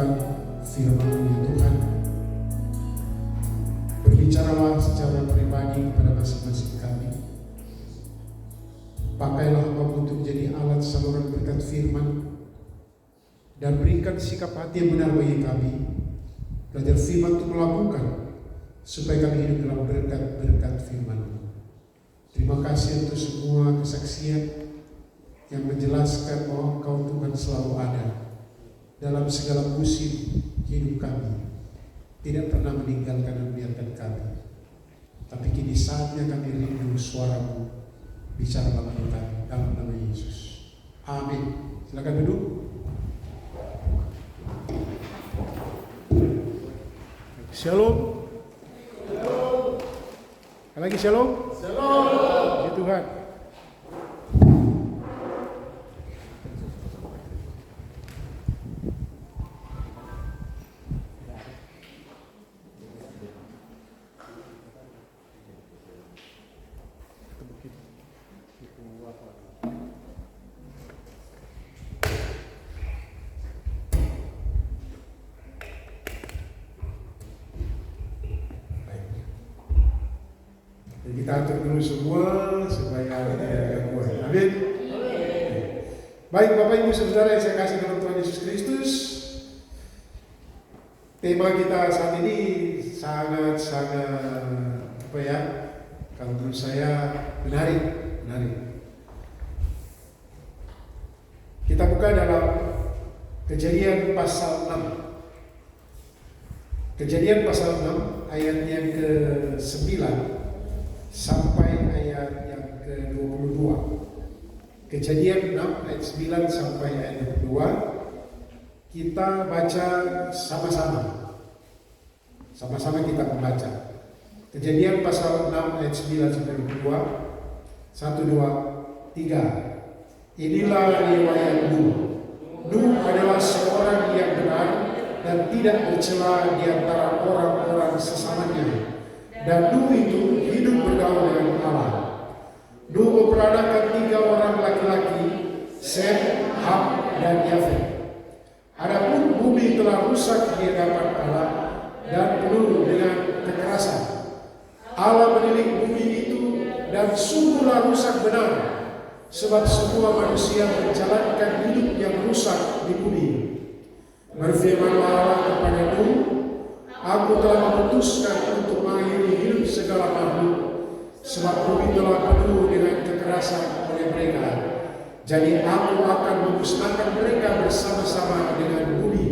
mendengarkan firman-Mu ya Tuhan. Berbicaralah secara pribadi kepada masing-masing kami. Pakailah hamba untuk menjadi alat saluran berkat firman, dan berikan sikap hati yang benar bagi kami. Belajar firman untuk melakukan, supaya kami hidup dalam berkat-berkat firman-Mu. Terima kasih untuk semua kesaksian yang menjelaskan bahwa Engkau Tuhan selalu ada dalam segala musim hidup kami, tidak pernah meninggalkan dan membiarkan kami. Tapi kini saatnya kami rindu suara-Mu, bicara dalam kami, dalam nama Yesus. Amin. Silakan duduk. Shalom. Lagi shalom. Shalom. Ya Tuhan. Kita atur dulu semua supaya tidak gangguan. Amin. Baik Bapak Ibu Saudara yang saya kasih dalam Tuhan Yesus Kristus, tema kita saat ini sangat apa ya? Kalau menurut saya menarik. Kita buka dalam Kejadian pasal 6. Kejadian pasal 6 ayat yang ke-9 sampai ayat yang ke-22. Kejadian 6 ayat 9 sampai ayat 22. Kita baca sama-sama. Sama-sama kita membaca. Kejadian pasal 6 ayat 9 sampai 22. 1, 2, 3. Inilah riwayat Nuh. Nuh adalah seorang yang benar dan tidak bercela di antara orang-orang sesamanya. Dan Nuh itu hidup bergaul dengan Allah. Nuh memperanakan 3 orang laki-laki, Sem, Ham, dan Yafet. Adapun bumi telah rusak di hadapan Allah dan penuh dengan kekerasan. Allah menilik bumi itu dan sungguhlah rusak benar, sebab semua manusia menjalankan hidup yang rusak di bumi. Berfirmanlah Allah kepada Nuh, Aku telah memutuskan untuk mengakhiri hidup segala makhluk, sebab bumi telah penuh dengan kekerasan oleh mereka. Jadi aku akan memusnahkan mereka bersama-sama dengan bumi.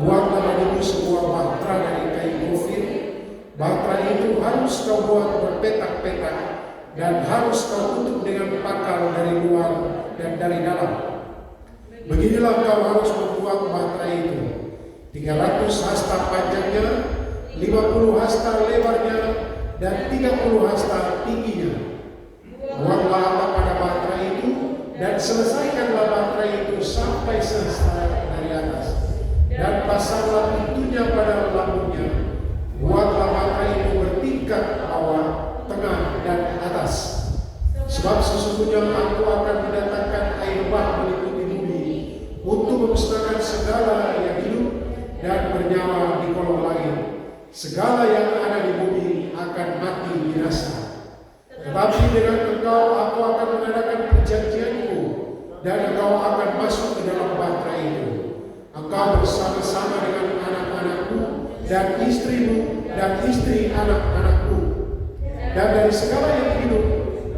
Buatlah bagimu sebuah bahtera dari kayu gofir. Bahtera itu harus kau buat berpetak-petak, dan harus kau tutup dengan pakal dari luar dan dari dalam. Beginilah kau harus membuat bahtera itu: 300 hasta panjangnya, 50 hasta lebarnya, dan 30 hasta tingginya. Buatlah atap pada bahtera itu, dan selesaikanlah bahtera itu sampai selesai dari atas. Dan pasanglah pintunya pada lambungnya. Buatlah bahtera itu bertingkat bawah, tengah, dan atas. Sebab sesungguhnya aku akan mendatangkan air bah meliputi bumi untuk memusnahkan segala yang hidup dan bernyawa di kolong langit. Segala yang ada di bumi akan mati binasa. Tetapi dengan engkau aku akan mengadakan perjanjianku, dan engkau akan masuk ke dalam bahtera itu. Engkau bersama-sama dengan anak-anakmu dan istrimu dan istri anak-anakmu. Dan dari segala yang hidup,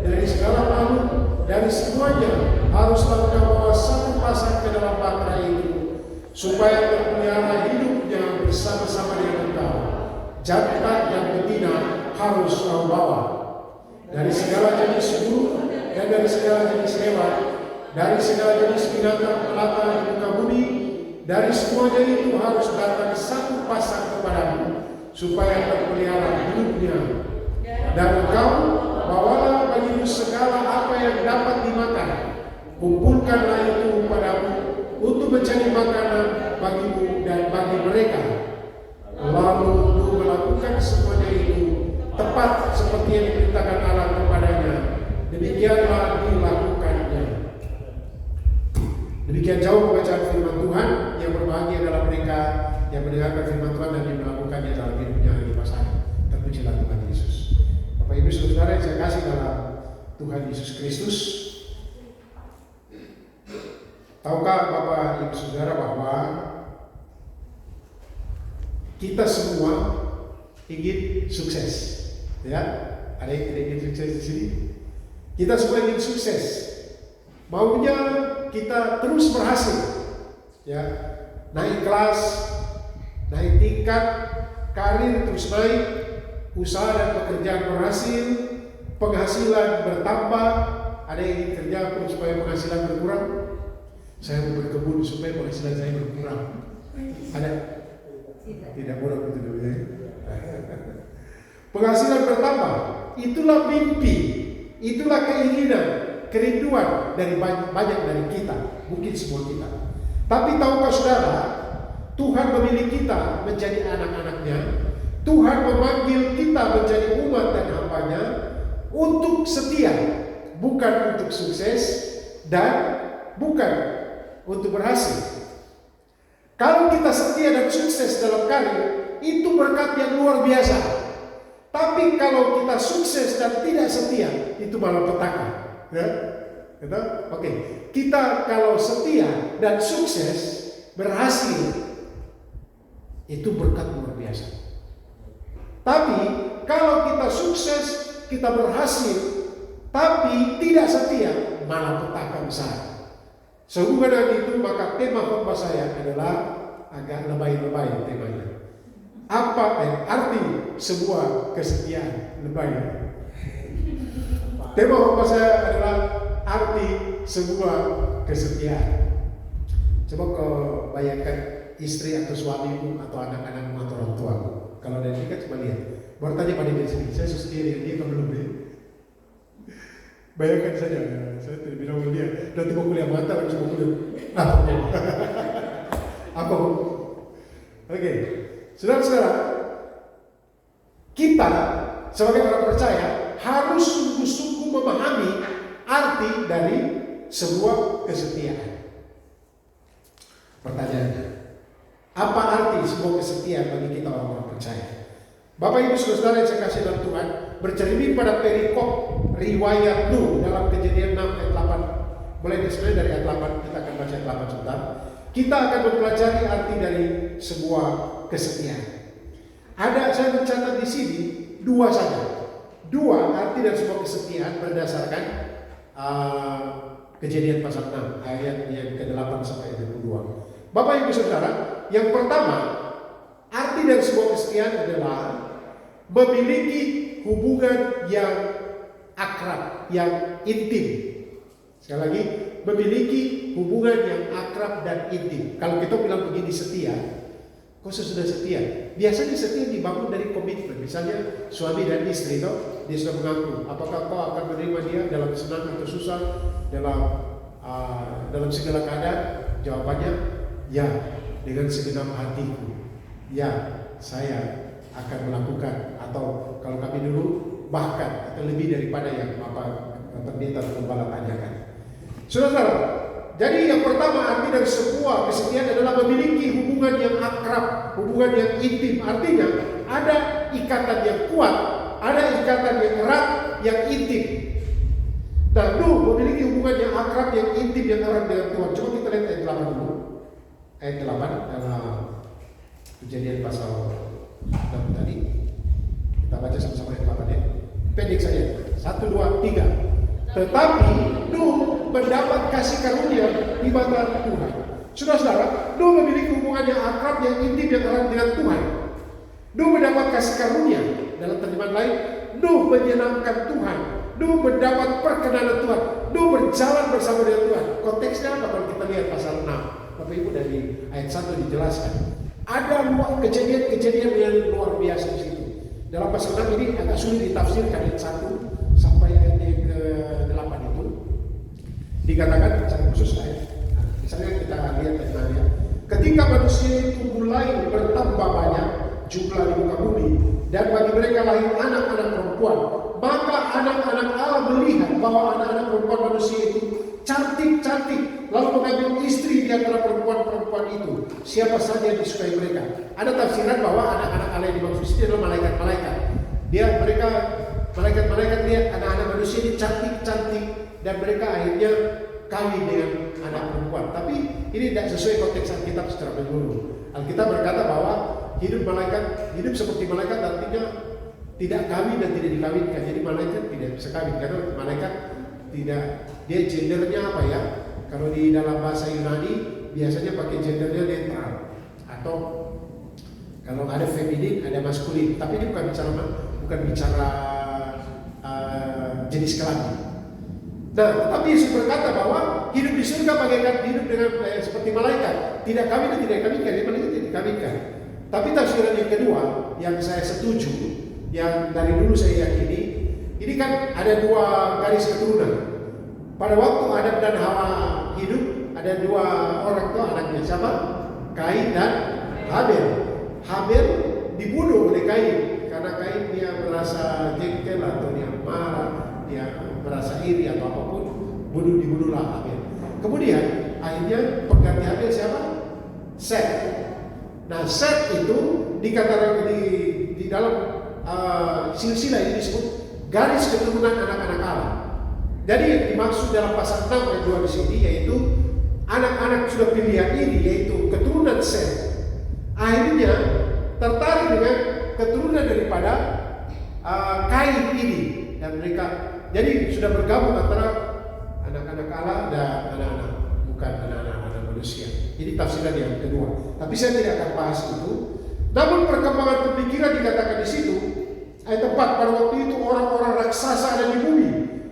dari segala makhluk, dari semuanya haruslah engkau bawa satu pasang ke dalam bahtera itu, supaya terpelihara hidupnya bersama-sama dengan engkau. Jantan dan betina harus kau bawa. Dari segala jenis burung dan dari segala jenis hewan, dari segala jenis binatang melata di muka bumi, dari semuanya itu harus datang satu pasang kepadamu, supaya terpelihara hidupnya. Dan engkau bawalah bagimu segala apa yang dapat dimakan, kumpulkanlah itu padamu untuk menjadi makanan bagimu dan bagi mereka. Lalu Nuh melakukan semuanya itu tepat seperti yang diperintahkan Allah kepadanya. Demikianlah dilakukannya. Demikian jauh pembacaan firman Tuhan. Yang berbahagia adalah mereka yang mendengarkan firman Tuhan dan yang melakukannya dalam hidupnya hari lepas hari. Terpujilah Tuhan Yesus. Bapak Ibu Saudara yang saya kasih dalam Tuhan Yesus Kristus, tahukah Bapak Ibu Saudara bahwa kita semua ingin sukses? Ya, ada yang tidak ingin sukses di sini? Kita semua ingin sukses. Maunya kita terus berhasil, ya, naik kelas, naik tingkat, karir terus naik, usaha dan pekerjaan berhasil, penghasilan bertambah. Ada yang ingin kerja pun supaya penghasilan berkurang. Saya mau berkebun supaya penghasilan saya berkurang. Ada? Tidak boleh begitu dulu ya. Penghasilan bertambah, itulah mimpi, itulah keinginan, kerinduan dari banyak dari kita, mungkin semua kita. Tapi tahukah saudara, Tuhan memilih kita menjadi anak-anaknya. Tuhan memanggil kita menjadi umat dan hamba-Nya untuk setia, bukan untuk sukses dan bukan untuk berhasil. Kalau kita setia dan sukses dalam karir, itu berkat yang luar biasa. Tapi kalau kita sukses dan tidak setia, itu malah petaka. Ya? Gitu? Oke. Kita kalau setia dan sukses, berhasil, itu berkat luar biasa. Tapi kalau kita sukses, kita berhasil, tapi tidak setia, malah petaka besar. Sehubungan dengan itu, maka tema khotbah saya adalah agak lebay-lebay temanya. Apa arti sebuah kesetiaan? Lebay. Tema khotbah saya adalah arti sebuah kesetiaan. Coba kau bayangkan istri atau suamimu atau anak-anakmu atau orang tuamu. Kalau dari dekat coba lihat. Baru tanya pada diri sendiri, saya setia dengan dia atau belum ya? Bayangkan saja, saya tidak bilang sama dia, nanti mau kuliah mata lagi mau kuliah. Apa? Oke, saudara-saudara, kita sebagai orang percaya harus sungguh-sungguh memahami arti dari sebuah kesetiaan. Pertanyaannya, apa arti sebuah kesetiaan bagi kita orang-orang percaya? Bapak Ibu Saudara yang saya kasih dalam Tuhan, bercermin pada perikop riwayat Nuh dalam Kejadian 6 ayat 8. Mulai dari ayat 8, kita akan baca ayat 8 sebentar. Kita akan mempelajari arti dari sebuah kesetiaan. Saya mencatat di sini dua saja. Dua arti dari sebuah kesetiaan berdasarkan Kejadian pasal 6 ayat yang ke-8 sampai 22. Bapak Ibu Saudara, yang pertama, arti dari sebuah kesetiaan adalah memiliki hubungan yang akrab, yang intim. Sekali lagi, memiliki hubungan yang akrab dan intim. Kalau kita bilang begini setia, kok sudah setia? Biasanya setia dibangun dari komitmen. Misalnya suami dan istri, dia sudah mengaku, apakah kau akan menerima dia dalam senang atau susah, dalam segala keadaan? Jawabannya, ya, dengan segenap hatiku. Ya, saya akan melakukan, atau kalau kami dulu bahkan atau lebih daripada yang Bapak pendeta atau gembala tanyakan. Saudara, jadi yang pertama arti dari sebuah kesetiaan adalah memiliki hubungan yang akrab, hubungan yang intim. Artinya ada ikatan yang kuat, ada ikatan yang erat, yang intim. Dan Nuh memiliki hubungan yang akrab, yang intim, yang erat dengan Tuhan. Coba kita lihat ayat 8 dulu. Ayat 8 dalam Kejadian pasal 6 tadi. Kita baca sama-sama ayat 8 ya. Pendek saja. 1, 2, 3. Tetapi Nuh mendapat kasih karunia di mata Tuhan. Saudara-saudara, Nuh memiliki hubungan yang akrab, yang intim, yang erat dengan Tuhan. Nuh mendapat kasih karunia. Dalam terjemahan lain, Nuh menyenangkan Tuhan. Nuh mendapat perkenanan Tuhan. Nuh berjalan bersama dengan Tuhan. Konteksnya apa kalau kita lihat pasal 6? Bapak Ibu dari ayat 1 dijelaskan. Ada kejadian-kejadian yang luar biasa di situ. Dalam pasal 6 ini agak sulit ditafsirkan ayat 1 sampai ayat yang ke-8 itu. Dikatakan secara khusus ayat. Misalnya kita lihat ayatnya. Ketika manusia itu mulai bertambah banyak jumlah di muka bumi, dan bagi mereka lahir anak-anak perempuan, maka anak-anak Allah melihat bahwa anak-anak perempuan manusia itu cantik-cantik, lalu mengambil istri di antara perempuan-perempuan itu, siapa saja yang disukai mereka. Ada tafsiran bahwa anak-anak Allah yang dimaksud ini adalah malaikat-malaikat. Malaikat-malaikat lihat anak-anak manusia ini cantik-cantik dan mereka akhirnya kawin dengan anak perempuan. Tapi ini tidak sesuai konteks Alkitab secara menyeluruh. Alkitab berkata bahwa hidup seperti malaikat artinya tidak kawin dan tidak dikawinkan. Jadi malaikat tidak bisa kawin karena malaikat tidak, dia gendernya apa ya? Kalau di dalam bahasa Yunani biasanya pakai gendernya netral, atau kalau ada feminin ada maskulin. Tapi ini bukan bicara jenis kelamin. Nah, tetapi Yesus berkata bahwa hidup di surga bagaikan hidup dengan seperti malaikat, tidak kawin dan tidak dikawinkan. Dia malaikat tidak dikawinkan. Tapi tafsiran yang kedua yang saya setuju, yang dari dulu saya yakini, ini kan ada dua garis keturunan. Pada waktu Adam dan Hawa hidup, ada dua orang tua anaknya, siapa? Kain dan Habel. Habel dibunuh oleh Kain karena Kain dia merasa jengkel atau dia marah, dia merasa iri atau apapun, dibunuhlah Habel. Kemudian akhirnya pengganti Habel siapa? Set. Nah, Set itu dikatakan di dalam silsilah ini disebut garis keturunan anak-anak Allah. Jadi yang dimaksud dalam pasal 6 ayat 2 di sini yaitu anak-anak sudah pilihan ini, yaitu keturunan Set, akhirnya tertarik dengan keturunan daripada Kain ini, dan mereka jadi sudah bergabung antara anak-anak Allah dan bukan anak-anak manusia. Ini tafsiran yang kedua. Tapi saya tidak akan bahas itu. Namun perkembangan pemikiran dikatakan di situ ayat 4, pada waktu itu orang-orang raksasa ada di bumi.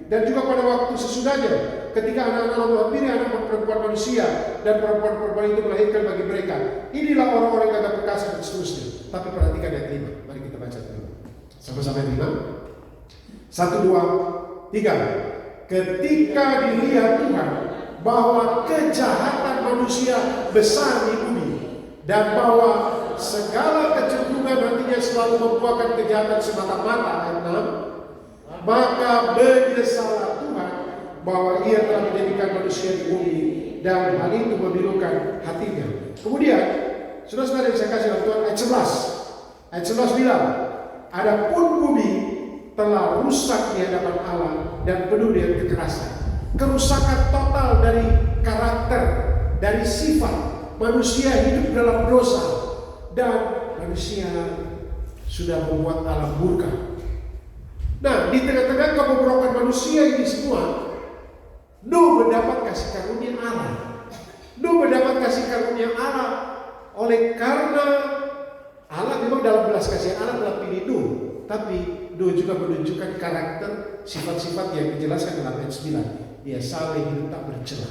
Dan juga pada waktu sesudahnya, ketika anak-anak Allah menghampiri anak perempuan manusia dan perempuan-perempuan itu melahirkan bagi mereka. Inilah orang-orang yang gagah perkasa dan seterusnya. Tapi perhatikan ayat 5. Mari kita baca dulu. Sama-sama yang 5. 1, 2, 3. Ketika dilihat Tuhan bahwa kejahatan manusia besar di bumi dan bahwa segala kecenderungan nantinya selalu membuahkan kejahatan semata-mata, ayat 6. Maka menyesallah Tuhan bahwa Ia telah menjadikan manusia di bumi dan hal itu memilukan hatinya. Kemudian, saudara-saudara yang saya kasih dalam Tuhan, ayat 11. Ayat 11 bilang, adapun bumi telah rusak di hadapan Allah dan penuh dengan kekerasan. Kerusakan total dari karakter, dari sifat manusia hidup dalam dosa, dan manusia sudah membuat alam murka. Nah, di tengah-tengah kebobrokan manusia ini semua, Nuh mendapat kasih karunia Allah. Nuh mendapat kasih karunia Allah oleh karena Allah memang dalam belas kasihan Allah telah pilih Nuh, tapi Nuh juga menunjukkan karakter sifat-sifat yang dijelaskan dalam ayat 9. Dia saleh, hidup tak bercela.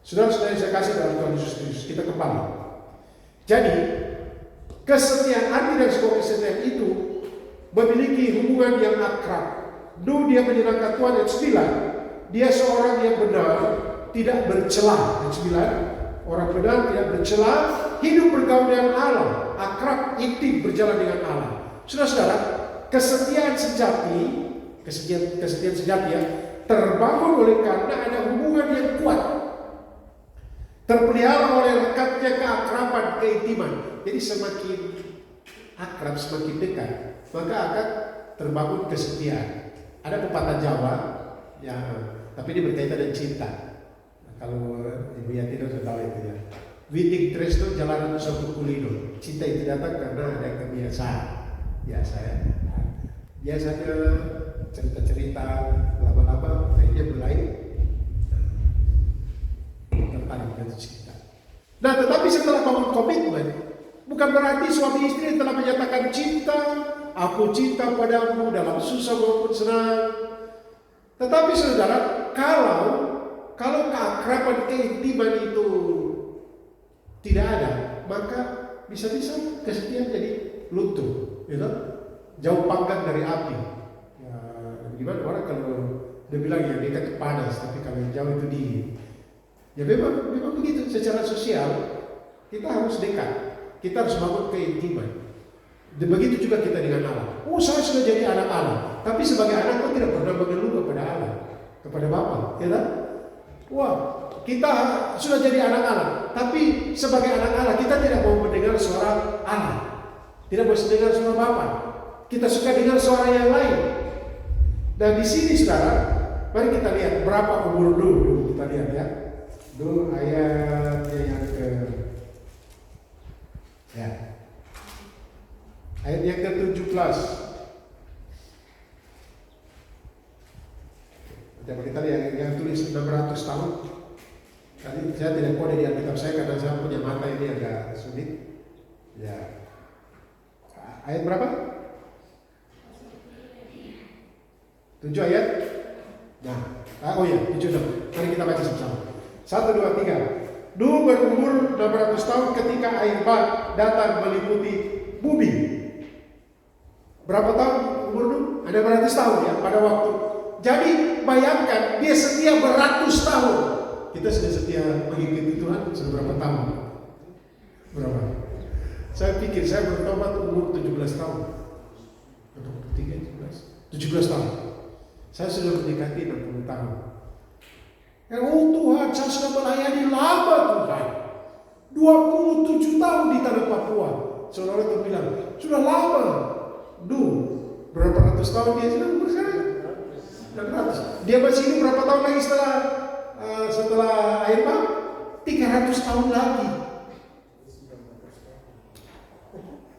Saudara-saudara saya kasih dalam Tuhan Yesus Kristus, kita kembali. Jadi kesetiaan hati dan sebuah kesetiaan itu memiliki hubungan yang akrab. Nuh dia menyenangkan Tuhan, ayat 9. Dia seorang yang benar, tidak bercela, ayat 9. Orang benar tidak bercela, hidup bergaul dengan Allah, akrab, intim, berjalan dengan Allah. Saudara-saudara, kesetiaan sejati ya, terbangun oleh karena ada hubungan yang kuat, terpelihara oleh rekatnya keakraban, keintiman. Jadi semakin akrab, semakin dekat, maka akan terbangun kesetiaan. Ada pepatah Jawa, ya, tapi ini berkaitan dengan cinta. Nah, kalau Ibu Yati sudah tahu itu ya. Witing tresno jalanan suatu kulino. Cinta itu datang karena ada kebiasaan. Biasa ya. Biasanya cerita-cerita lama-lama akhirnya mulai tertarik dengan cinta. Nah, tetapi setelah bangun komitmen, bukan berarti suami istri telah menyatakan cinta, aku cinta padamu dalam susah maupun senang. Tetapi saudara, kalau keakraban, keintiman itu tidak ada, maka bisa-bisa kesetiaan jadi luntur, gitu? Jauh panggang dari api. Ya, gimana orang kalau dia bilang ya dekat panas, tapi kalau jauh itu dingin. Ya memang begitu. Secara sosial kita harus dekat, kita harus bangun keintiman. Dan begitu juga kita dengan Allah. Oh, saya sudah jadi anak Allah, tapi sebagai anak kok tidak pernah mengeluh kepada Allah, kepada Bapa, ya kan? Wah, kita sudah jadi anak Allah, tapi sebagai anak Allah kita tidak mau mendengar suara Allah, tidak mau mendengar suara Bapa. Kita suka dengar suara yang lain. Dan di sini saudara, mari kita lihat berapa umur dulu. Kita lihat ya. Dulu ayatnya yang ayat yang ke-17. Coba kita lihat yang tulis 600 tahun. Tadi saya tidak kode di Alkitab saya karena saya punya mata ini agak sulit. Ya. Ayat berapa? 7 ayat. Nah, 7 dong. Mari kita baca sama-sama. 1, 2, 3. Nuh berumur 600 tahun ketika air bah datang meliputi bumi. Berapa tahun umur Nuh? Ada beratus tahun ya pada waktu. Jadi bayangkan dia setia beratus tahun. Kita sudah setia mengikuti Tuhan sudah berapa tahun? Berapa? Saya pikir saya bertobat umur 17 tahun. 17 tahun. Saya sudah mendekati 60 tahun. Oh Tuhan, saya sudah melayani lama Tuhan. 27 tahun di tanah Papua. Saudara itu bilang, sudah lama. Berapa ratus tahun dia sudah umur sekarang? 600. Dia masih hidup berapa tahun lagi setelah air bah? 300 tahun lagi.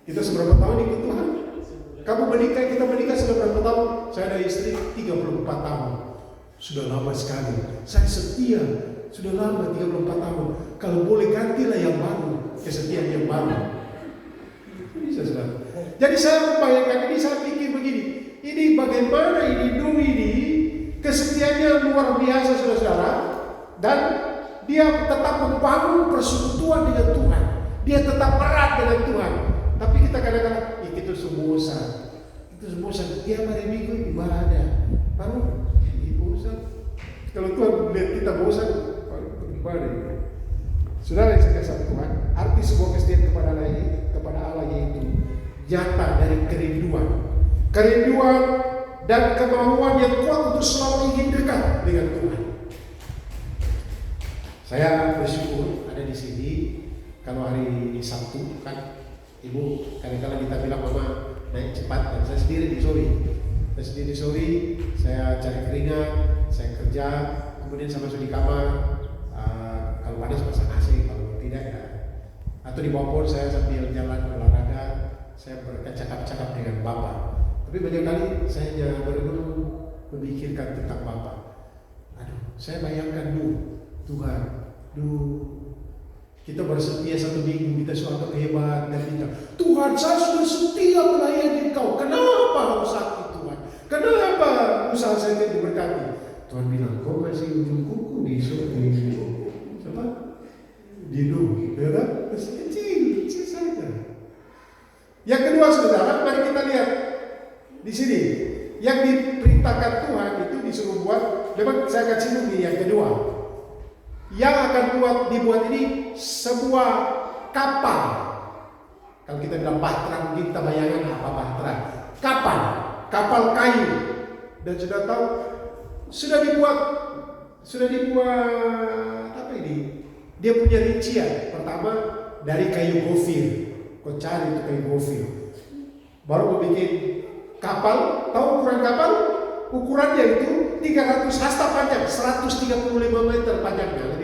Kita seberapa tahun ikut Tuhan? Kamu menikah, kita menikah sudah berapa tahun? Saya ada istri 34 tahun. Sudah lama sekali. Saya setia. Sudah lama 34 tahun. Kalau boleh gantilah yang baru. Kesetiaan yang baru. Bisa saudara. Jadi saya membayangkan ini, saya pikir begini. Ini bagaimana ini Nuh ini kesetiaannya luar biasa saudara. Dan dia tetap membangun persekutuan dengan Tuhan. Dia tetap erat dengan Tuhan. Tapi kita kadang-kadang itu bosan. Itu bosan. Tiap hari minggu ibadah. Baru bosan. Kalau Tuhan melihat kita bosan, baru ibadah. Saudara yang saya kasih Tuhan, arti sebuah kesetiaan kepada Allah yaitu nyata dari kerinduan dan kemauan yang kuat untuk selalu ingin dekat dengan Tuhan. Saya bersyukur ada di sini. Kalau hari Sabtu kan Ibu kadang-kadang kita bilang mama naik cepat, dan saya sendiri di sore, saya cari keringat, saya kerja, kemudian saya masuk di kamar. Kalau panas pasang AC, kalau tidak ya. Atau di bawah saya sambil jalan olahraga, saya bercakap-cakap dengan Bapak. Tapi banyak kali saya hanya berenung memikirkan tentang Bapak. Saya bayangkan Tuhan, kita bersetia 1 minggu, kita suatu hebat dan kita, Tuhan saya sudah setia melayani Kau. Kenapa sakit Tuhan? Kenapa usaha saya tidak diberkati? Tuhan bilang, kau masih ujung kuku di Nuh, masih kecil saja. Yang kedua saudara, mari kita lihat di sini. Yang diperintahkan Tuhan itu disuruh buat. Memang saya akan singgung di yang kedua. Yang akan dibuat ini sebuah kapal. Kalau kita bilang bahtera, mungkin kita bayangkan apa bahtera? Kapal kayu. Dan sudah tahu sudah dibuat apa ini? Dia punya rincian. Pertama dari kayu gofir. Kau cari itu kayu gofir. Baru membuat kapal. Tahu ukuran kapal? Ukurannya itu 300 hasta panjang, 135 meter panjangnya,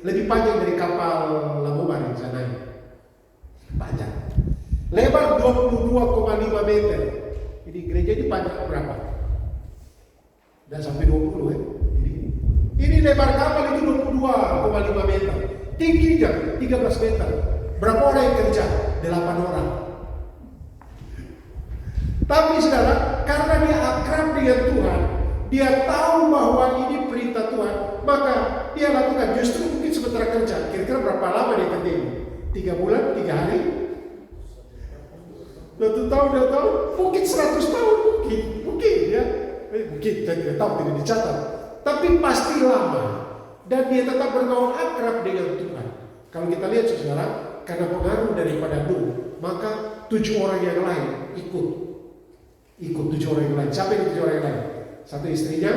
lebih panjang dari kapal Labuan yang sana. Panjang. Lebar 22,5 meter. Jadi gereja ini panjang berapa? Dan sampai 20 ya. Ini lebar kapal itu 22,5 meter. Tingginya 13 meter. Berapa orang yang kerja? 8 orang. Tapi saudara, karena dia akrab dengan Tuhan, dia tahu bahwa ini perintah Tuhan, maka dia lakukan. Justru mungkin sementara kerja, kira-kira berapa lama dia kerja ini? 3 bulan, 3 hari? 1 tahun, 2 tahun? Mungkin 100 tahun, mungkin ya. Mungkin, saya tidak tahu, tidak dicatat. Tapi pasti lama. Dan dia tetap bergaul akrab dengan Tuhan. Kalau kita lihat saudara, karena pengaruh daripada Nuh, maka 7 orang yang lain ikut 7 orang yang lain. Siapa yang 7 orang yang lain? 1 istrinya,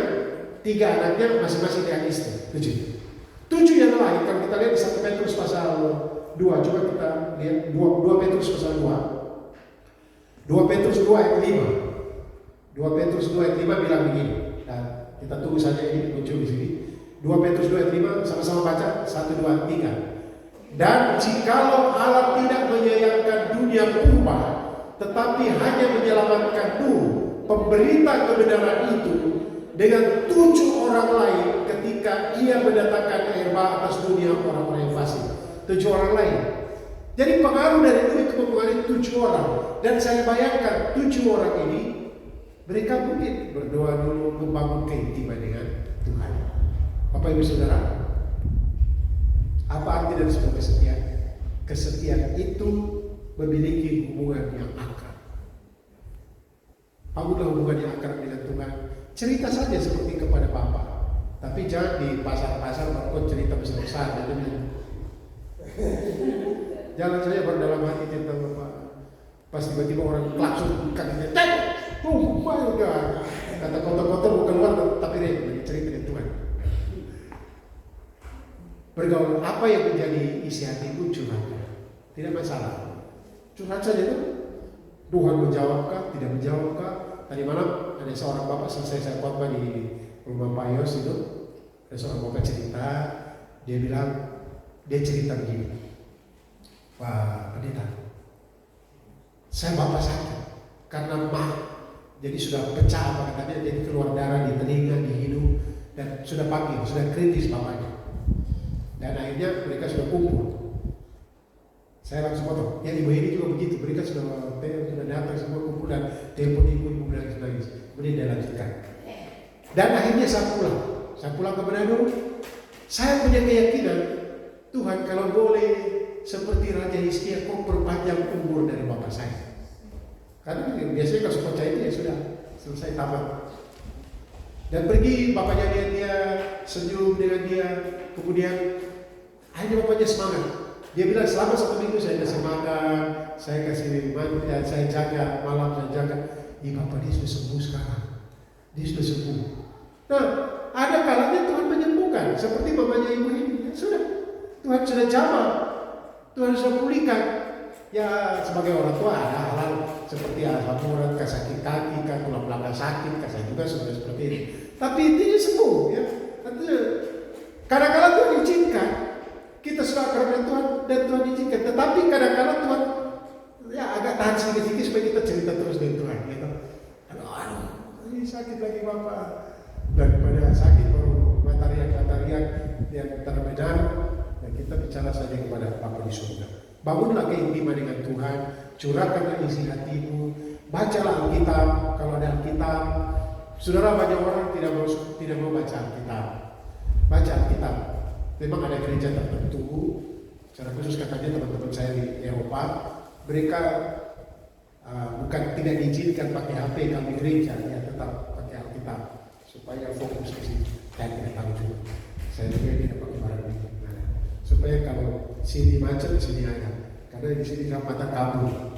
3 anaknya, masing-masing dengan istri. 7. 7 yang lain, kalau kita lihat di 1 Petrus pasal 2, coba kita lihat 2 Petrus pasal 2. 2 Petrus 2 ayat 5. 2 Petrus 2 ayat 5 bilang begini. Nah, kita tunggu saja ini muncul di sini. 2 Petrus 2 ayat 5, sama-sama baca. 1, 2, 3. Dan jikalau Allah tidak menyayangkan dunia purba, tetapi hanya menyelamatkan Nuh, pemberita kebenaran itu, dengan 7 orang lain ketika ia mendatangkan air bah atas dunia orang-orang yang fasik. 7 orang lain. Jadi pengaruh dari Nuh itu mempengaruhi 7 orang. Dan saya bayangkan 7 orang ini, mereka mungkin berdoa dulu, membangun keintiman dengan Tuhan. Bapak Ibu Saudara, apa arti dari sebuah kesetiaan? Kesetiaan itu memiliki hubungan yang akrab. Bangunlah hubungan yang akrab dengan Tuhan. Cerita saja seperti kepada Bapa. Tapi jangan di pasar-pasar berkot cerita besar-besar. Jangan saja berdalam hati cerita Bapak. Pas tiba-tiba orang klakson kakinya, kata kotor-kotor bukan luar tapi cerita dengan Tuhan. Bergaul apa yang menjadi isi hatiku, curhat. Tidak masalah. Curhat saja tuh. Tuhan menjawabkah, tidak menjawabkah? Tadi malam ada seorang bapak selesai saya khotbah di rumah Pak Yos itu. Ada seorang bapak cerita, dia bilang, dia cerita begini. Pak Pendeta, saya bapak sakit karena mah. Jadi sudah pecah apa katanya, jadi keluar darah di telinga, di hidung, dan sudah panggil, sudah kritis bapaknya. Dan akhirnya mereka sudah kumpul. Saya langsung potong. Ya ibu ini juga begitu. Mereka sudah datang semua kumpul dan telepon ibu menangis. Kemudian dia lanjutkan. Dan akhirnya saya pulang. Saya pulang ke Manado. Saya punya keyakinan Tuhan kalau boleh seperti Raja Hizkia, kau perpanjang umur dari bapak saya. Karena biasanya kalau percaya itu ya sudah selesai tamat. Dan pergi bapaknya lihat dia, senyum dengan dia, kemudian akhirnya bapaknya semangat. Dia bilang selama 1 minggu saya kasih makan, saya kasih mandi, saya jaga malam, saya jaga. Bapak dia sudah sembuh sekarang. Dia sudah sembuh. Nah, ada kalanya Tuhan menyembuhkan, seperti mamanya ibu ini. Ya sudah, Tuhan sudah jawab, Tuhan sudah pulihkan. Ya sebagai orang tua ada hal-hal seperti asam urat, sakit kaki, tulang belakang sakit, saya juga sudah seperti ini. Tapi intinya sembuh, ya. Artinya kadang-kadang Tuhan izinkan kita sudah akrab dengan Tuhan dan Tuhan izinkan. Tetapi kadang-kadang Tuhan ya agak tahan sedikit-sedikit supaya kita cerita terus dengan Tuhan. Gitu. Aduh, ini sakit lagi bapak. Daripada sakit baru matarian yang terbenar, dan kita bicara saja kepada Bapa di surga. Bangunlah keintiman dengan Tuhan, curahkanlah isi hatimu, bacalah Alkitab kalau ada Alkitab. Saudara, banyak orang tidak mau baca Alkitab. Baca Alkitab. Memang ada gereja tertentu, secara khusus katanya teman-teman saya di Eropa, mereka bukan tidak diizinkan pakai HP kalau di gereja, ya tetap pakai Alkitab supaya fokus ke situ. Saya tidak tahu juga. Saya juga tidak pakai barang ini. Supaya kalau sini macet, sini ada. Karena di sini kan mata kabur.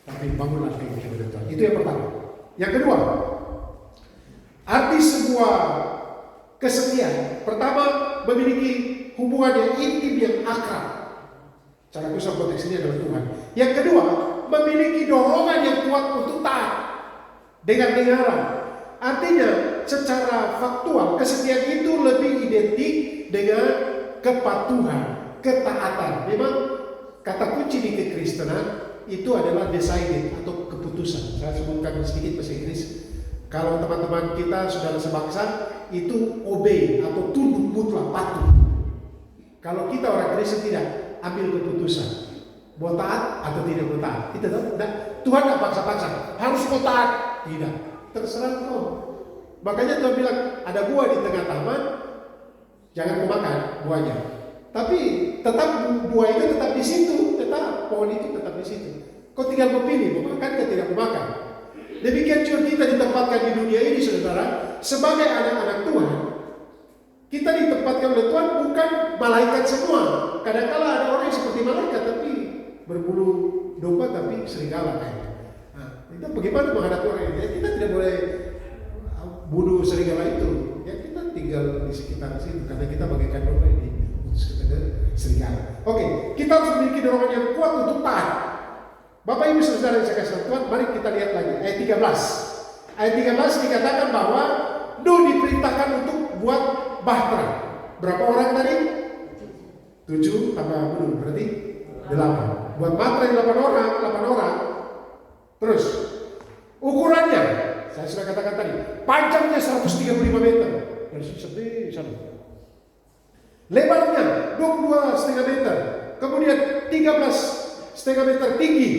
Tapi bangunlah keinginan Tuhan. Itu yang pertama. Yang kedua, arti sebuah kesetiaan. Pertama, memiliki hubungan yang intim, yang akrab. Cara khusus konteks ini adalah Tuhan. Yang kedua, memiliki dorongan yang kuat untuk taat. Dengar-dengaran. Artinya, secara faktual, kesetiaan itu lebih identik dengan kepatuhan, ketaatan. Memang kata kunci di kekristenan itu adalah decided atau keputusan. Saya sebutkan sedikit bahasa Inggris. Kalau teman-teman kita saudara sebangsa itu obey atau tunduk mutlak, patuh. Kalau kita orang Kristen tidak, ambil keputusan. Mau taat atau tidak mau taat. Itu tidak. Tuhan tidak paksa-paksa. Harus mau taat. Tidak. Terserah kau. Makanya Tuhan bilang ada buah di tengah taman. Jangan kau makan buahnya. Tapi tetap buah itu tetap di situ, tetap pohon itu tetap di situ. Kau tinggal memilih, mau makan atau tidak mau makan. Demikian juga kita ditempatkan di dunia ini, saudara, sebagai anak-anak Tuhan. Kita ditempatkan oleh Tuhan bukan malaikat semua. Kadang-kala ada orang yang seperti malaikat tapi berbulu domba tapi serigala kayaknya. Nah, kita bagaimana menghadapi orang ini? Ya, kita tidak boleh bunuh serigala itu. Ya kita tinggal di sekitar situ karena kita bagaikan domba ini serigala. Oke, kita harus memiliki dorongan yang kuat untuk taat. Bapak Ibu Saudara yang saya kasih Tuhan, mari kita lihat lagi ayat 13. Ayat 13 dikatakan bahwa Nuh diperintahkan untuk buat bahtera. Berapa orang tadi? 7 tambah Nuh, berarti 8. Buat bahtera 8 orang. Terus ukurannya, saya sudah katakan tadi, panjangnya 135 meter dari sini sampai sana. Lebarnya 22,5 meter. Kemudian 13,5 meter tinggi.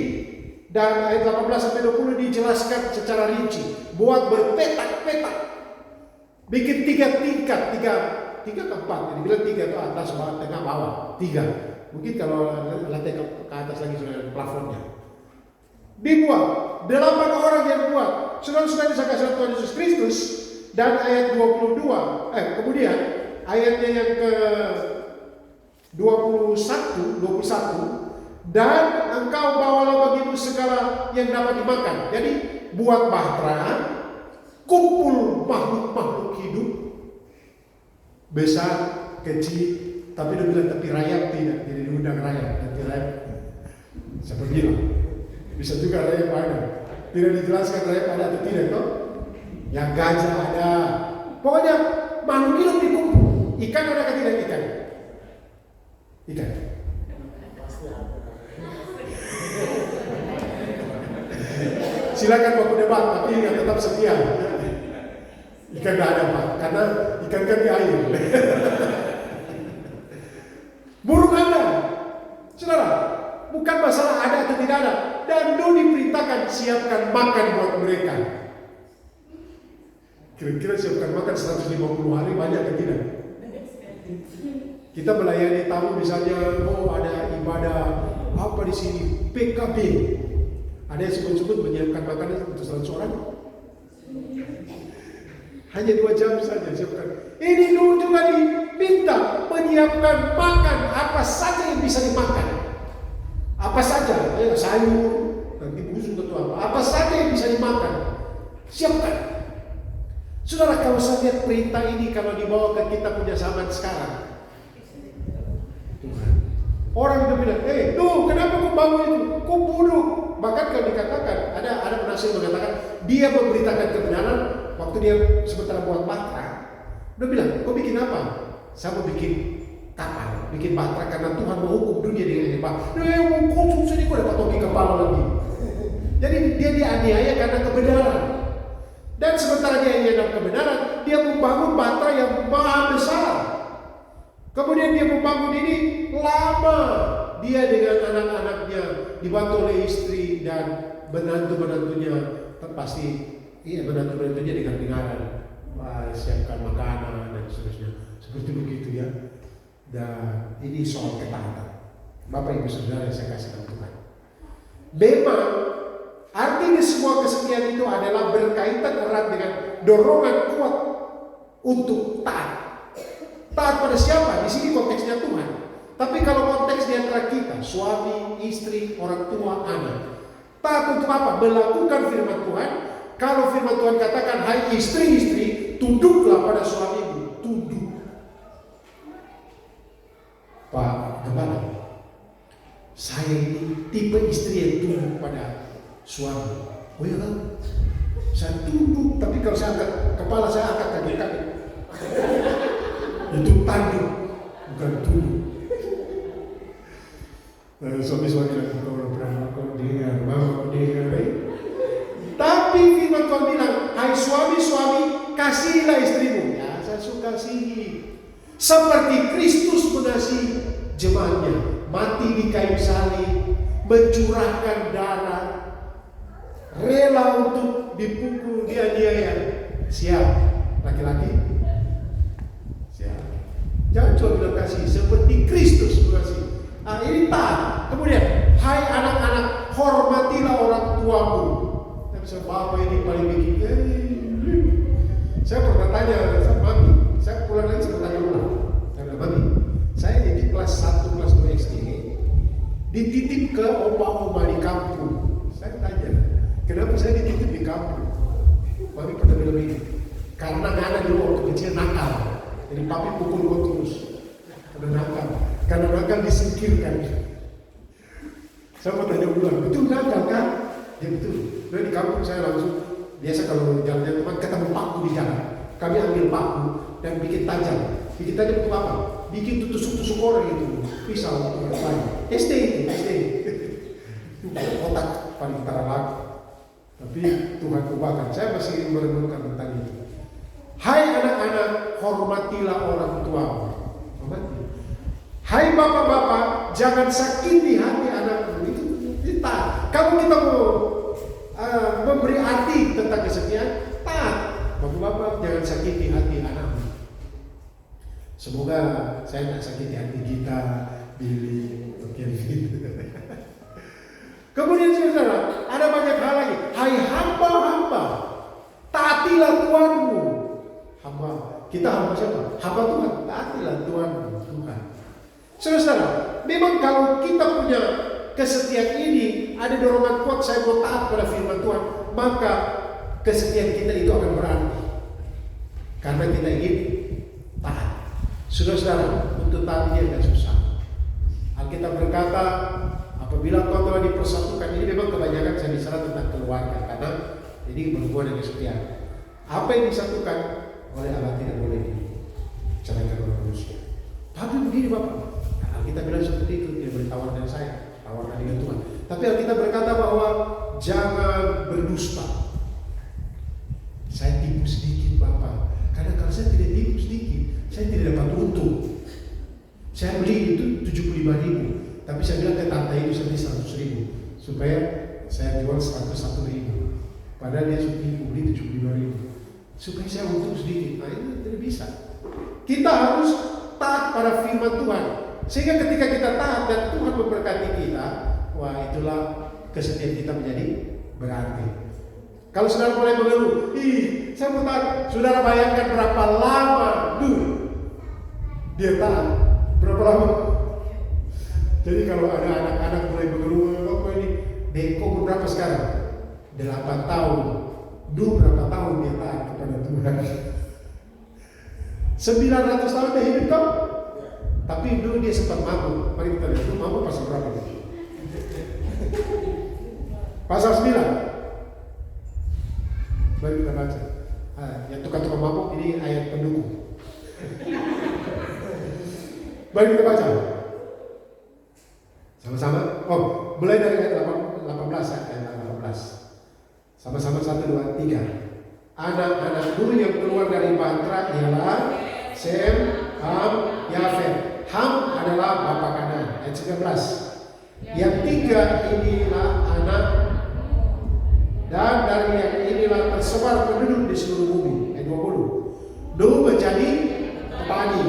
Dan ayat 18 sampai 20 dijelaskan secara rinci. Buat berpetak-petak. Bikin 3 tingkat, 3 ke 4. Jadi bilang 3 itu atas, bawah, tengah, bawah. 3. Mungkin kalau lantai ke atas lagi sudah plafonnya. Dibuat 8 orang yang buat. Saudara-saudara disangka Tuhan Yesus Kristus. Dan ayat 22 kemudian ayatnya yang ke 21 dan engkau bawalah bagimu segala yang dapat dimakan. Jadi buat bahtera, kumpul makhluk-makhluk hidup, besar, kecil, tapi dia bilang tapi rayap tidak, jadi diundang rayap, nanti rayap. Siapa bilang? Bisa juga rayap ada. Tidak dijelaskan rayap ada atau tidak toh? Yang gajah ada. Pokoknya makhluk hidup dikumpul. Ikan ada atau tidak ikan? Ikan. Silakan baku debat, tapi ingat tetap setia. Ikan tidak ada Pak, karena ikan kan di air. Burung ada. Saudara, bukan masalah ada atau tidak ada. Dan Nuh diperintahkan siapkan makan buat mereka. Kira-kira siapkan makan 150 hari banyak atau tidak? Kita melayani tamu misalnya, ada ibadah apa di sini, PKB. Ada yang sebut-sebut menyiapkan makanan untuk 100 orang. Hanya 2 jam saja siapkan. Ini Nuh juga diminta menyiapkan makan apa saja yang bisa dimakan. Apa saja, sayur, nanti busuk atau apa saja yang bisa dimakan. Siapkan. Saudara, kalau saya lihat perintah ini kalau dibawa ke kita punya zaman sekarang, orang itu bilang, Nuh, kenapa kau bangun itu? Kau bodoh. Bahkan kalau dikatakan, ada penasihat mengatakan, dia memberitakan kebenaran waktu dia sementara buat bahtera. Dia bilang, kau bikin apa? Saya mau bikin kapal, bikin bahtera karena Tuhan mau hukum dunia dengan hebat. Mau konsumsi ini kau dapat toki kepala lagi. Jadi dia dianiaya karena kebenaran. Dan sementara dia dalam kebenaran, dia membangun bahtera yang maha besar. Kemudian dia membangun ini lama. Dia dengan anak-anaknya dibantu oleh istri dan menantu-menantunya. Pasti menantu-menantunya dengar-dengaran. Siapkan makanan dan seterusnya. Seperti begitu ya. Dan ini soal ketaatan. Bapak Ibu Saudara yang saya kasih tahu Tuhan. Memang artinya semua kesetiaan itu adalah berkaitan erat dengan dorongan kuat untuk taat. Taat pada siapa? Di sini konteksnya Tuhan. Tapi kalau konteks di antara kita, suami, istri, orang tua, anak, taat untuk apa? Melakukan firman Tuhan. Kalau firman Tuhan katakan, hai istri-istri, tunduklah pada suamimu. Tunduk. Pak Gembala, saya ini tipe istri yang tunduk pada suami. Oh ya kan? Saya tunduk, tapi kalau saya angkat kepala, saya angkat kaki-kaki. Itu tanduk, bukan tunduk. Suami-suami lagi kau dengar, mau dengar. Tapi firman Tuhan bilang, hai suami-suami, kasihilah istrimu. Ya, saya suka kasihi. Seperti Kristus mengasihi jemaatnya, mati di kayu salib, mencurahkan darah, rela untuk dipukul, dianiaya. Siap, laki-laki? Siap. Jangan cuma bilang kasih, seperti Kristus mengasihi. Ini taat. Kemudian, hai anak-anak, hormatilah orang tuamu. Saya bapak ini paling bikin. Saya pernah tanya sama mami. Saya pulang lagi sempat tanya ulang. Saya bilang, mami, saya ini kelas 1, kelas 2 SD, dititip ke oma-oma di kampung. Saya tanya, kenapa saya dititip di kampung? Mami pernah bilang ini, karena anak dulu waktu kecil nakal. Jadi papi pukul gua terus. Karena nakal. Karena nakal disingkirkan. Saya mau tanya ulang, betul nakal kan? Ya betul. Nah, di kampung saya langsung, biasa kalau jalan-jalan teman ketemu paku di jalan, kami ambil paku dan bikin tajam. Bikin tajam untuk apa? Bikin tusuk-tusuk orang itu, pisau untuk apa? SD itu, SD. Otak paling utara lagi. Tapi Tuhan ubahkan. Saya masih merenungkan tentang itu. Hai anak-anak, hormatilah orang tua. Hormati. Hai bapak-bapak, jangan sakiti hati anakmu. Itu kita. Kalau kita mau memberi arti tentang kesetiaan, taat. Bapak-bapak, jangan sakiti hati anakmu. Semoga saya tidak sakiti hati kita, Billy, Kevin. Kemudian saudara, ada banyak hal lagi. Hai hamba-hamba, taatilah Tuhanmu. Hamba, kita hamba siapa? Hamba Tuhan, taatilah Tuhanmu, Tuhan. Saudara, memang kalau kita punya kesetiaan ini, ada dorongan kuat saya mau taat pada firman Tuhan, maka kesetiaan kita itu akan berarti. Karena kita ingin taat. Saudara, untuk taat dia tidak susah. Alkitab berkata, apabila kau telah dipersatukan, ini memang kebanyakan saya bicara tentang keluarga, karena ini berhubungan dengan kesetiaan. Apa yang disatukan oleh Allah tidak boleh diceraikan oleh manusia. Tapi begini Bapak, Alkitab bilang seperti itu, dia bertawar dengan saya, tawarkan dengan Tuhan. Tapi Alkitab berkata bahwa jangan berdusta. Saya tipu sedikit Bapak, karena kalau saya tidak tipu sedikit, saya tidak dapat untung. Saya beli itu 75.000, tapi saya bilang ke tante itu saya beli 100.000 supaya saya jual 101.000. Padahal dia sudah beli 75.000 supaya saya untung sedikit. Nah itu tidak bisa. Kita harus taat pada firman Tuhan, sehingga ketika kita taat dan Tuhan memberkati kita, wah itulah kesetiaan kita menjadi berarti. Kalau saudara mulai mengeluh, saya mau taat, saudara bayangkan berapa lama dulu dia taat, berapa lama. Jadi kalau ada anak-anak mulai mengeluh, apa ini Deko berapa sekarang? 8 tahun. Dulu berapa tahun dia taat kepada Tuhan? 900 tahun dia hidup kau. Tapi dulu dia sempat mabuk. Mari kita lihat dulu mabuk pasal berapa? Pasal 9. Mari kita baca. Yang tukang-tukang mabuk ini ayat pendukung. Mari kita baca. Sama-sama. Oh, mulai dari ayat 18 ya, ayat 18. Sama-sama 1, 2, 3. Anak-anak dulu yang keluar dari Batra ialah Sem, Ham, Yafet. Ham adalah bapa Kanaan. Ayat 19. Yang 3 inilah anak, dan dari yang inilah tersebar penduduk di seluruh bumi. Ayat 20. Nuh menjadi petani.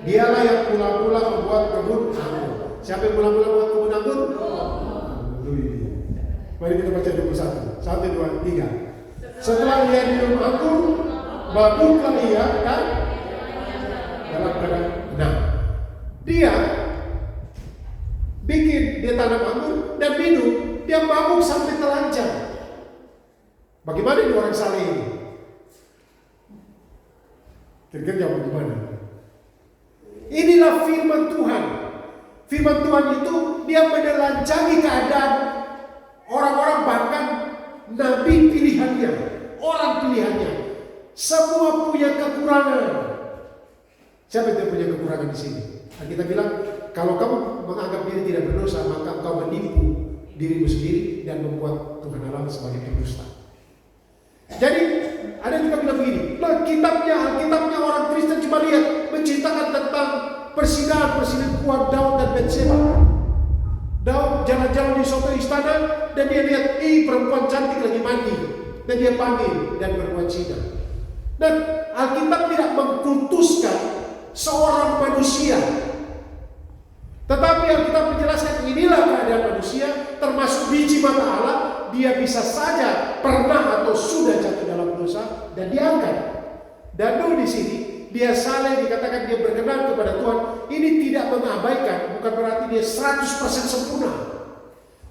Dialah yang mula-mula membuat kebun anggur. Siapa yang mula-mula membuat kebun anggur? Mari kita baca 21. 1, 2, 3. Setelah dia minum anggur, mabuklah ia dan dalam keadaan. Nah, dia tanam anggur dan minum, dia mabuk sampai telanjang. Bagaimana ini orang saleh ini? Kira-kira jawab bagaimana? Inilah firman Tuhan. Firman Tuhan itu dia menelanjangi keadaan orang-orang, bahkan nabi pilihannya, orang pilihannya. Semua punya kekurangan. Siapa yang punya kekurangan di sini? Nah, kita bilang kalau kamu menganggap diri tidak berdosa, maka kau menipu dirimu sendiri dan membuat Tuhan Allah sebagai pendusta. Jadi ada juga bilang begini, Alkitabnya orang Kristen cuma lihat menceritakan tentang persidangan kuat Daud dan Bathsheba. Daud jalan-jalan di suatu istana dan dia lihat perempuan cantik lagi mandi dan dia panggil dan berbuat zina. Dan Alkitab tidak mengkultuskan seorang manusia, tetapi Alkitab menjelaskan inilah keadaan manusia, termasuk biji mata Allah. Dia bisa saja pernah atau sudah jatuh dalam dosa dan diangkat. Dan di sini dia saleh, dikatakan dia berkenan kepada Tuhan. Ini tidak mengabaikan, bukan berarti dia 100% sempurna.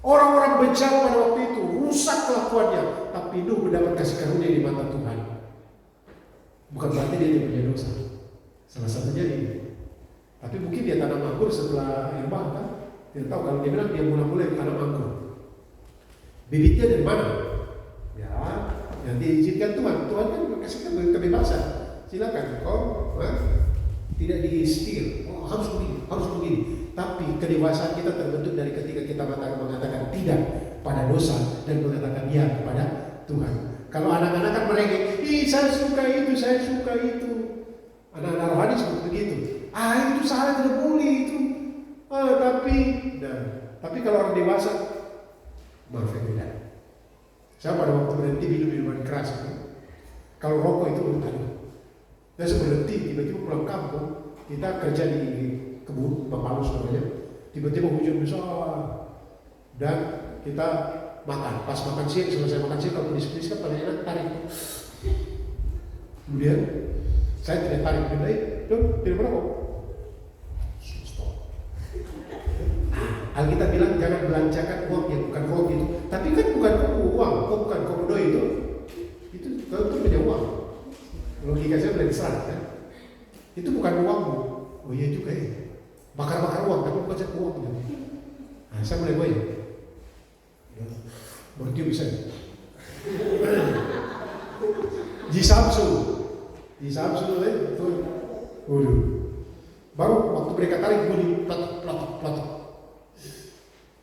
Orang-orang bejat pada waktu itu rusak kelakuannya, tapi Nuh mendapat kasih karunia di mata Tuhan. Bukan berarti dia tidak punya dosa. Salah satunya ini. Tapi mungkin dia tanam anggur setelah Irma kan? Tidak tahu. Kalau dia bilang dia mulai tanam anggur. Bibitnya dari mana? Ya, yang diizinkan Tuhan. Tuhan kan kasih kebebasan. Silakan kau tidak di-steer. Oh, harus begini. Tapi kedewasaan kita terbentuk dari ketika kita mengatakan tidak pada dosa dan mengatakan ya kepada Tuhan. Kalau anak-anak kan mereka, saya suka itu. Anak-anak rohani seperti begitu. Itu salah, tidak boleh itu. Tapi kalau orang dewasa, maaf ya tidak. Saya pada waktu berhenti minum minuman keras, kalau rokok itu urutan. Saya berhenti, tiba-tiba pulang kampung, kita kerja di kebun, Bapalus namanya. Tiba-tiba hujan besar, dan kita makan. Pas makan siang, selesai makan siang, kalau pedis-pedis kan paling enak tarik. Kemudian saya tidak tarik, tidak merokok. Alkitab bilang jangan belanjakan uang yang bukan kau itu. Tapi kan bukan uang, kau bukan komodo itu punya uang. Logika saya boleh diserah kan? Itu bukan uangmu. Oh iya juga ya. Bakar-bakar uang, tapi bukan uang. Saya boleh goyang. Berarti bisa. Jisamsu itu. Waduh. Baru waktu mereka tarik bunyi platok.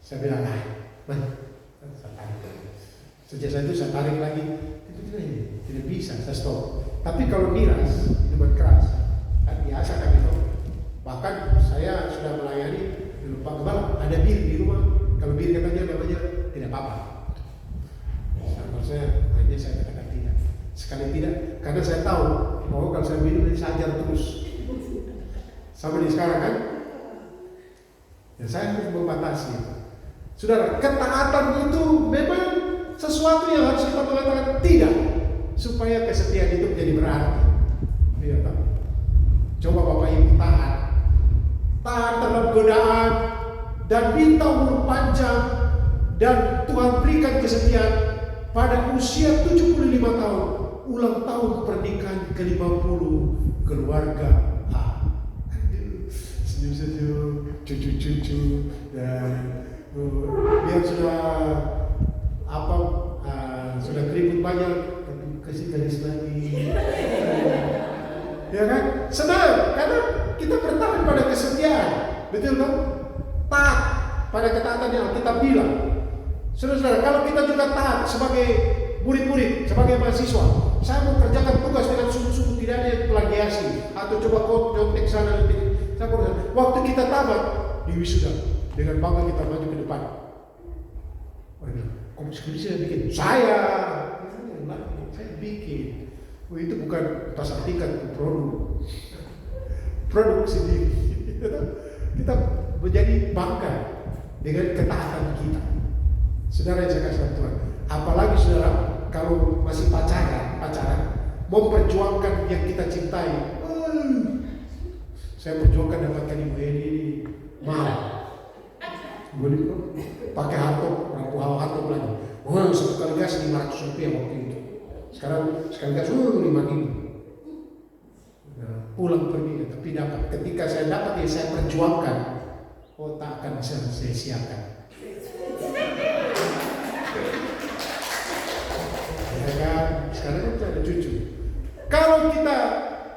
Saya bilang, saya tarik lagi. Sejak saat itu saya tarik lagi. Itu tidak bisa, saya stop. Tapi kalau miras, minuman keras, kan biasa kan itu. Bahkan saya sudah melayani Pak Gembala, ada bir di rumah. Kalau bir katanya namanya tidak apa-apa. Kalau hanya saya katakan tidak. Sekali tidak, karena saya tahu bahwa kalau saya minum ini saya ajar terus. Sama di sekarang kan, ya saya harus membatasi. Saudara, ketaatan itu memang sesuatu yang harus kita mengatakan tidak, supaya kesetiaan itu menjadi berarti. Iya tak? Coba Bapak Ibu tahan terhadap godaan dan minta umur panjang, dan Tuhan berikan kesetiaan pada usia 75 tahun, ulang tahun pernikahan ke-50, keluarga senyum-senyum, cucu-cucu, dan biar sudah keribut banyak, kasih garis lagi. Ya kan? Senang, karena kita bertahan pada kesetiaan. Betul kan? Taat pada ketaatan yang kita bilang. Saudara-saudara, kalau kita juga taat sebagai murid-murid, sebagai mahasiswa, saya mau kerjakan tugas dengan sungguh-sungguh, tidak ada yang plagiasi atau coba kau nyontek sana. Waktu kita tamat di wisuda, dengan bangga kita maju ke depan. Orang bilang, kok skripsi saya bikin? Saya bikin. Itu bukan tas artikan, produk sendiri. Kita menjadi bangga dengan ketaatan kita. Saudara yang saya kasih Tuhan, apalagi saudara kalau masih pacaran, memperjuangkan yang kita cintai. Saya perjuangkan dapatkan ibu ini mahal. Boleh pakai hartop, hartop lagi. Sekali gas 500 rupiah waktu itu. Sekarang sekali gas 5.000. Pulang pergi, tapi dapat. Ketika saya dapat, ya saya perjuangkan. Tak akan bisa saya siapkan. Ya kan? Sekarang kan ada cucu.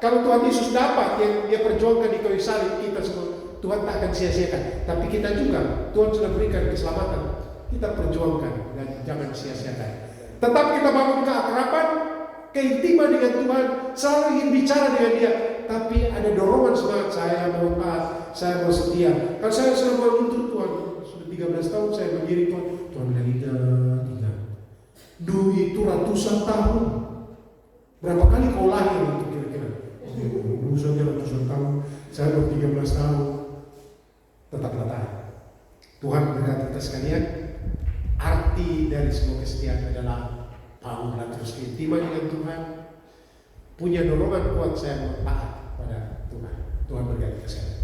Kalau Tuhan Yesus dapat yang dia perjuangkan di kayu salib, kita semua, Tuhan tak akan sia-siakan. Tapi kita juga, Tuhan sudah berikan keselamatan. Kita perjuangkan dan jangan sia-siakan. Tetap kita bangun keakraban, keintiman dengan Tuhan, selalu ingin bicara dengan Dia. Tapi ada dorongan semangat, saya mau taat, saya mau setia. Kalau saya sudah mau menuntut Tuhan, sudah 13 tahun saya berdiri Tuhan bilang tidak. Dulu itu ratusan tahun. Berapa kali kau lahir itu kira-kira? Usianya ratusan tahun, saya baru 13 tahun. Tetaplah taat. Tuhan berkati kita sekalian. Arti dari sebuah kesetiaan adalah bangunlah terus keintiman dengan Tuhan. Punya dorongan kuat, saya mau taat pada Tuhan. Tuhan berkati kita sekalian.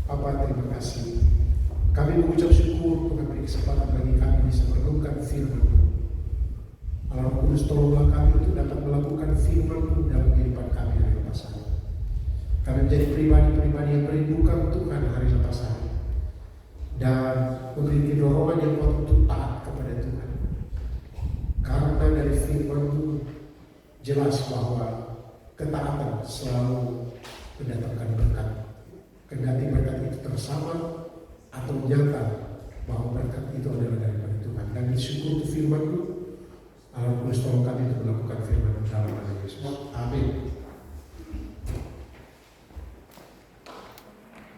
Bapa, terima kasih. Kami mengucap syukur Tuhan beri kesempatan bagi kami bisa merenungkan firman-Mu. Allah Kudus, tolonglah kami untuk dapat melakukan firman-Mu dalam kehidupan kami hari lepas hari. Kami menjadi pribadi-pribadi yang merindukan Tuhan hari lepas hari dan memiliki dorongan yang kuat untuk taat kepada Tuhan. Karena dari firman-Mu jelas bahwa ketaatan selalu mendatangkan berkat. Kendati berkat itu tersama atau nyata, bahwa berkat itu adalah daripada Tuhan. Dan disyukur firman-Mu